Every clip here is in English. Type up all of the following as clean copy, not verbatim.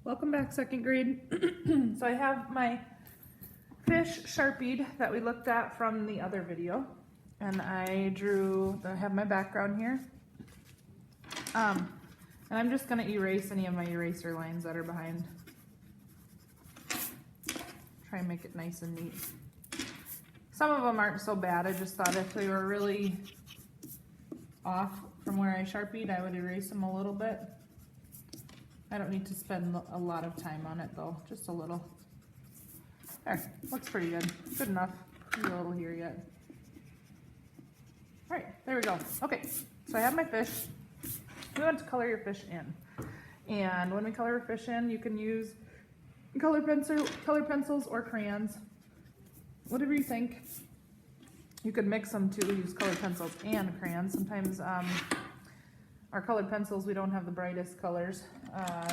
Welcome back, second grade. So I have my fish Sharpied that we looked at from the other video, and I have my background here. And I'm just gonna erase any of my eraser lines that are behind. Try and make it nice and neat. Some of them aren't so bad. I just thought if they were really off from where I Sharpied, I would erase them a little bit. I don't need to spend a lot of time on it though, just a little. There, looks pretty good. Good enough. Maybe a little here yet. All right, there we go. Okay, so I have my fish. We want to color your fish in. And when we color your fish in, you can use color pencils or crayons. Whatever you think. You could mix them too, use colored pencils and crayons. Sometimes our colored pencils, we don't have the brightest colors.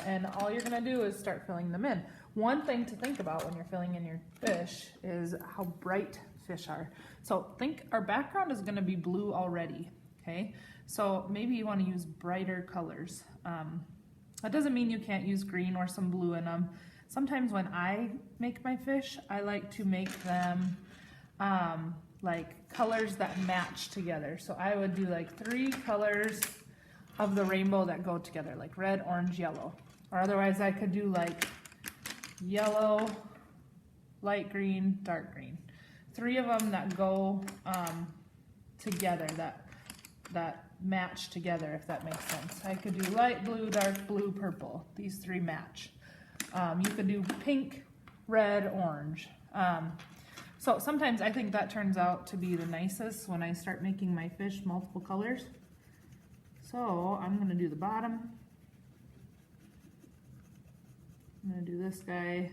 And all you're gonna do is start filling them in. One thing to think about when you're filling in your fish is how bright fish are. So think our background is gonna be blue already, okay? So maybe you wanna use brighter colors. That doesn't mean you can't use green or some blue in them. Sometimes when I make my fish, I like to make them like colors that match together. So I would do like 3 colors of the rainbow that go together, like red, orange, yellow. Or otherwise I could do like yellow, light green, dark green. 3 of them that go together, that match together, if that makes sense. I could do light blue, dark blue, purple. These 3 match. You could do pink, red, orange. So sometimes I think that turns out to be the nicest when I start making my fish multiple colors. So I'm gonna do the bottom. I'm gonna do this guy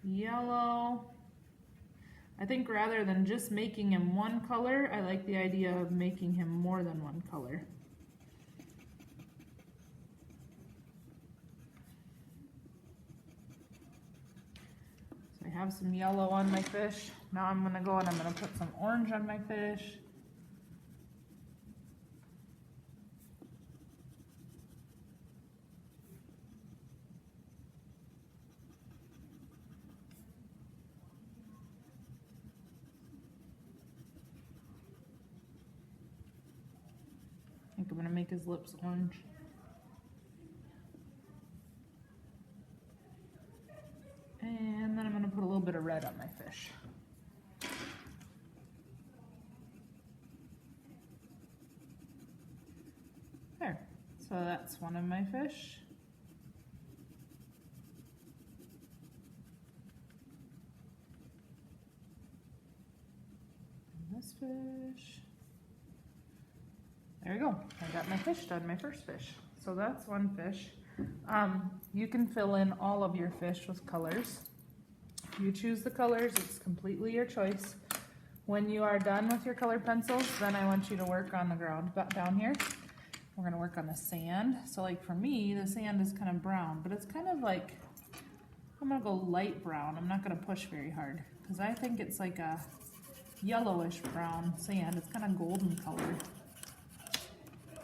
yellow. I think rather than just making him one color, I like the idea of making him more than one color. So I have some yellow on my fish. Now I'm gonna go and I'm gonna put some orange on my fish. I think I'm gonna make his lips orange. And then I'm gonna put a little bit of red on my fish. There, so that's one of my fish. And this fish. There we go. I got my fish done, my first fish. So that's one fish. You can fill in all of your fish with colors. You choose the colors, it's completely your choice. When you are done with your colored pencils, then I want you to work on the ground down here. We're gonna work on the sand. So like for me, the sand is kind of brown, but it's kind of like, I'm gonna go light brown. I'm not gonna push very hard because I think it's like a yellowish brown sand. It's kind of golden colored.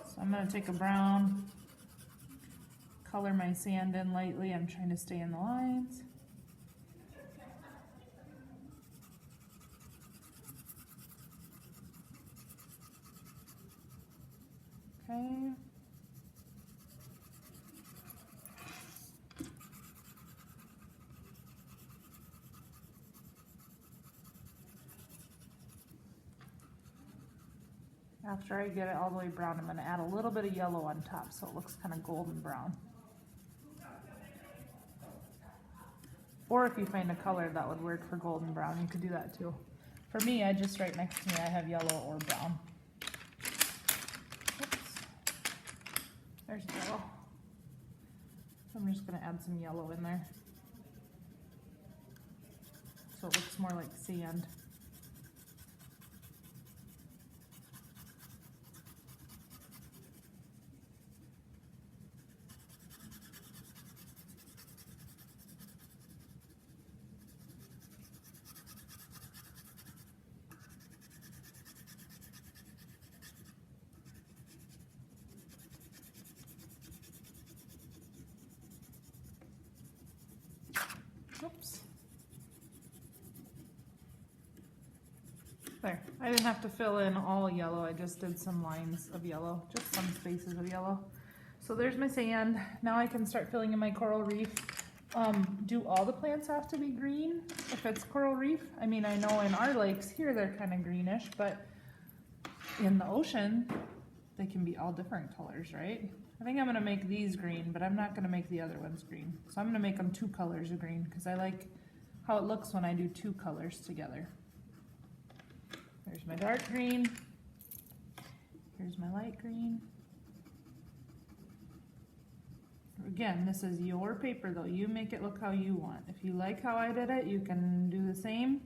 So I'm gonna take a brown, color my sand in lightly. I'm trying to stay in the lines. Okay. After I get it all the way brown, I'm going to add a little bit of yellow on top so it looks kind of golden brown. Or if you find a color that would work for golden brown, you could do that too. For me, right next to me, I have yellow or brown. Oops. There's yellow. I'm just going to add some yellow in there so it looks more like sand. There, I didn't have to fill in all yellow, I just did some lines of yellow, just some spaces of yellow. So there's my sand. Now I can start filling in my coral reef. Do all the plants have to be green if it's coral reef? I mean, I know in our lakes here they're kind of greenish, but in the ocean they can be all different colors, right? I think I'm gonna make these green, but I'm not gonna make the other ones green. So I'm gonna make them 2 colors of green because I like how it looks when I do 2 colors together. There's my dark green. Here's my light green. Again, this is your paper though. You make it look how you want. If you like how I did it, you can do the same.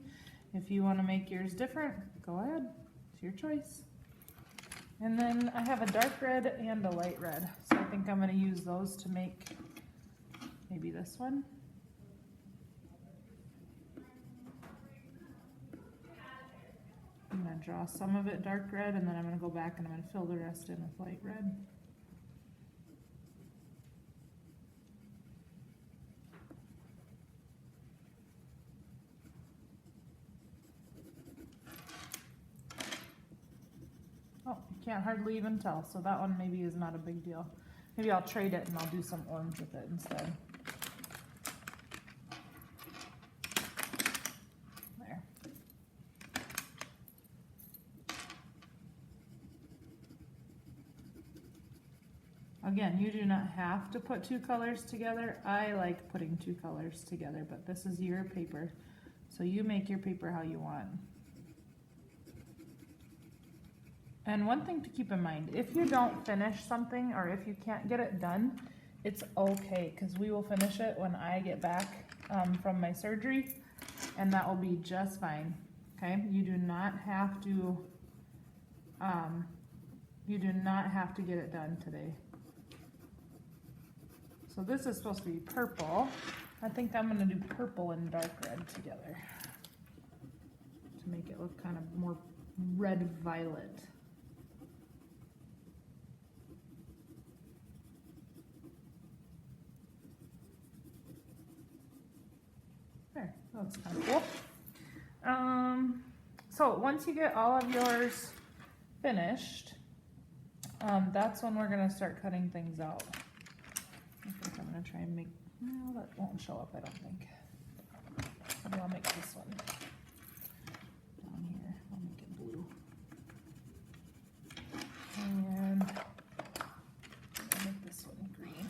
If you want to make yours different, go ahead. It's your choice. And then I have a dark red and a light red. So I think I'm going to use those to make maybe this one. I'm going to draw some of it dark red, and then I'm going to go back and I'm going to fill the rest in with light red. Oh, you can't hardly even tell, so that one maybe is not a big deal. Maybe I'll trade it and I'll do some orange with it instead. There. Again, you do not have to put 2 colors together. I like putting 2 colors together, but this is your paper, so you make your paper how you want. And one thing to keep in mind, if you don't finish something or if you can't get it done, it's okay, because we will finish it when I get back from my surgery, and that will be just fine. Okay, you do not have to get it done today. So this is supposed to be purple. I think I'm going to do purple and dark red together to make it look kind of more red violet. There, that's kind of cool. So once you get all of yours finished, that's when we're going to start cutting things out. I think I'm going to try and make, well, that won't show up, I don't think. Maybe I'll make this one down here. I'll make it blue. And I'll make this one green.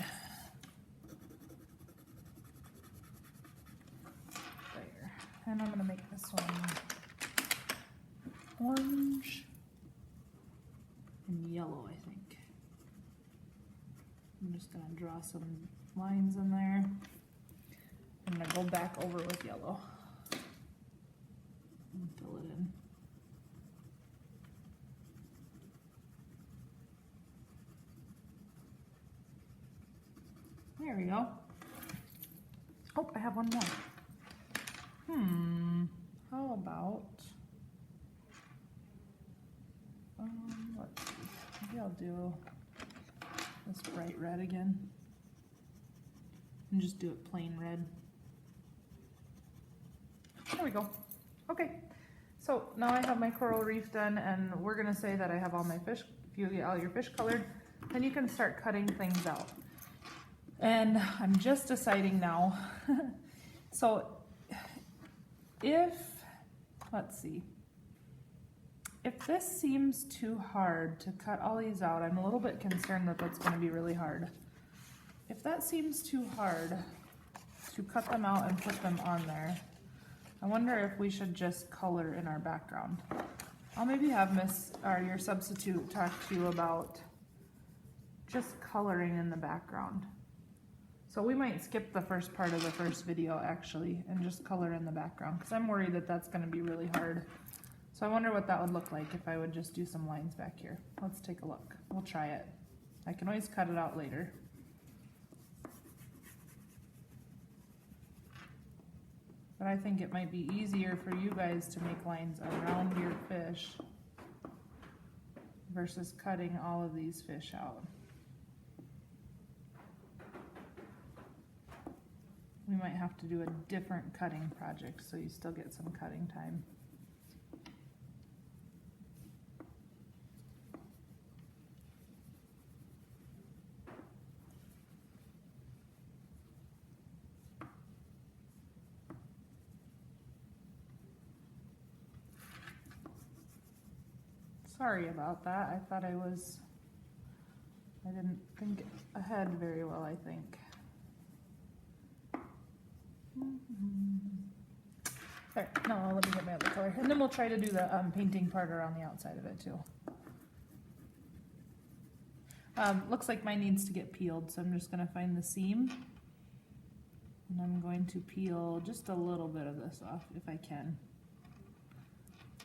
There. And I'm going to make this one orange and yellow, I think. I'm just going to draw some lines in there. I'm going to go back over with yellow and fill it in. There we go. Oh, I have one more. How about, let's see, maybe I'll do this bright red again and just do it plain red. There we go. Okay, so now I have my coral reef done, and we're gonna say that I have all my fish. If you get all your fish colored, then you can start cutting things out. And I'm just deciding now. So if, let's see, if this seems too hard to cut all these out, I'm a little bit concerned that that's going to be really hard. If that seems too hard to cut them out and put them on there, I wonder if we should just color in our background. I'll maybe have your substitute talk to you about just coloring in the background. So we might skip the first part of the first video actually and just color in the background, because I'm worried that that's going to be really hard. So I wonder what that would look like if I would just do some lines back here. Let's take a look. We'll try it. I can always cut it out later. But I think it might be easier for you guys to make lines around your fish versus cutting all of these fish out. We might have to do a different cutting project so you still get some cutting time. Sorry about that. I thought I didn't think ahead very well, I think. There, no, let me get my other color. And then we'll try to do the painting part around the outside of it too. Looks like mine needs to get peeled, so I'm just going to find the seam. And I'm going to peel just a little bit of this off if I can.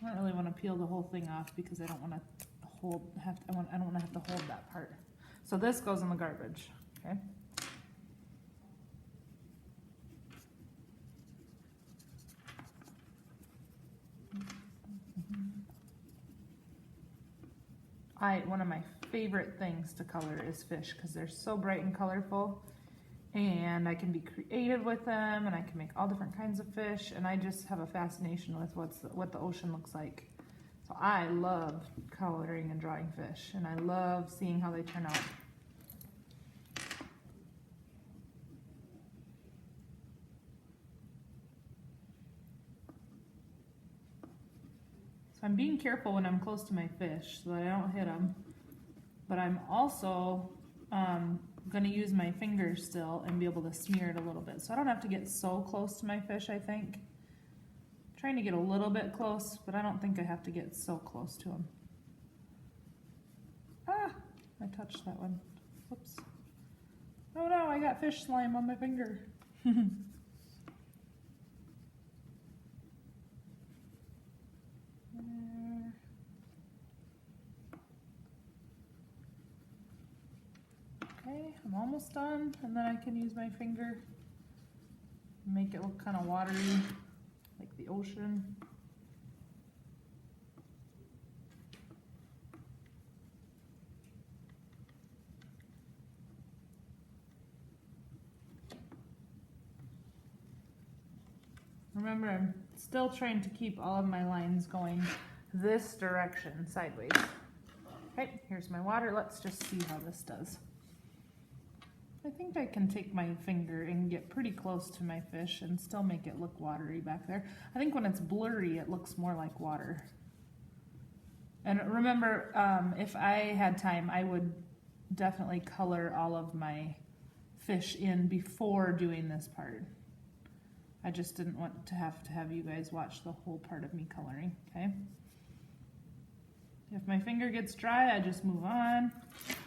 I don't really want to peel the whole thing off because I don't want to I don't want to have to hold that part. So this goes in the garbage, okay? One of my favorite things to color is fish because they're so bright and colorful, and I can be creative with them, and I can make all different kinds of fish, and I just have a fascination with what the ocean looks like. So I love coloring and drawing fish, and I love seeing how they turn out. So I'm being careful when I'm close to my fish so that I don't hit them, but I'm also going to use my fingers still and be able to smear it a little bit. So I don't have to get so close to my fish, I think. I'm trying to get a little bit close, but I don't think I have to get so close to them. Ah, I touched that one. Whoops. Oh no, I got fish slime on my finger. Okay, I'm almost done, and then I can use my finger and make it look kind of watery, like the ocean. Remember, I'm still trying to keep all of my lines going this direction, sideways. Okay, here's my water. Let's just see how this does. I think I can take my finger and get pretty close to my fish and still make it look watery back there. I think when it's blurry, it looks more like water. And remember, if I had time, I would definitely color all of my fish in before doing this part. I just didn't want to have you guys watch the whole part of me coloring, okay? If my finger gets dry, I just move on.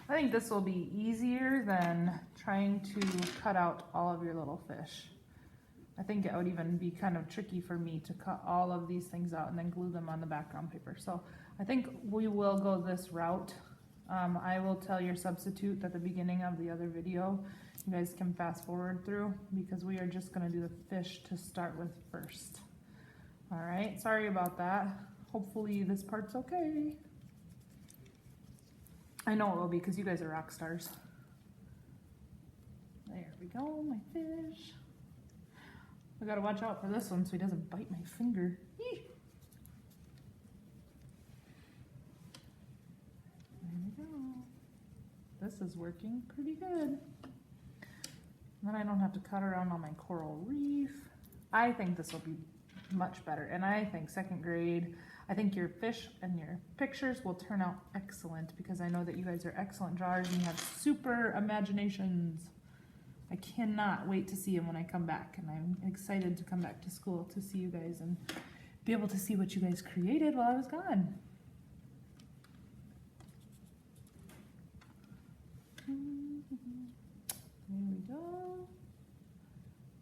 I think this will be easier than trying to cut out all of your little fish. I think it would even be kind of tricky for me to cut all of these things out and then glue them on the background paper. So I think we will go this route. I will tell your substitute at the beginning of the other video. You guys can fast forward through because we are just going to do the fish to start with first. All right, sorry about that. Hopefully this part's okay. I know it will be because you guys are rock stars. There we go, my fish. I gotta watch out for this one so he doesn't bite my finger. Eee. There we go. This is working pretty good. Then I don't have to cut around on my coral reef. I think this will be much better. And I think second grade, I think your fish and your pictures will turn out excellent because I know that you guys are excellent drawers and you have super imaginations. I cannot wait to see them when I come back, and I'm excited to come back to school to see you guys and be able to see what you guys created while I was gone. There we go.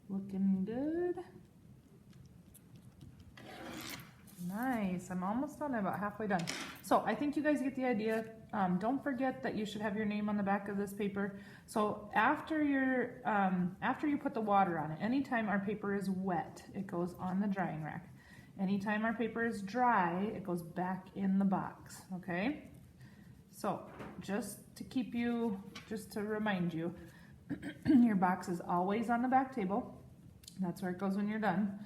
Looking good. Nice. I'm almost done. I'm about halfway done. So I think you guys get the idea. Don't forget that you should have your name on the back of this paper. So after you put the water on it, anytime our paper is wet, it goes on the drying rack. Anytime our paper is dry, it goes back in the box, okay? So just to remind you, your box is always on the back table. That's where it goes when you're done,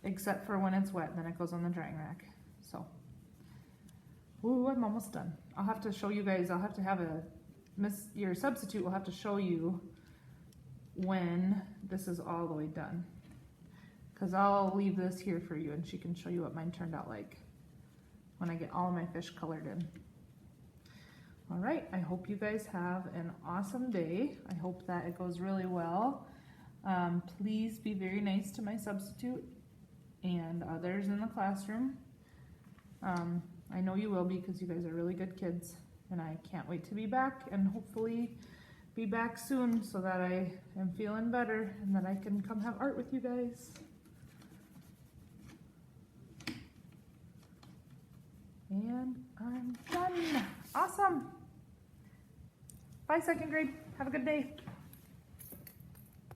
except for when it's wet, and then it goes on the drying rack. So, ooh, I'm almost done. I'll have to show you guys, your substitute will have to show you when this is all the way done. Because I'll leave this here for you and she can show you what mine turned out like. when I get all my fish colored in. All right, I hope you guys have an awesome day. I hope that it goes really well. Please be very nice to my substitute and others in the classroom. I know you will be because you guys are really good kids, and I can't wait to be back and hopefully be back soon so that I am feeling better and that I can come have art with you guys. And I'm done. Awesome. Bye, second grade. Have a good day.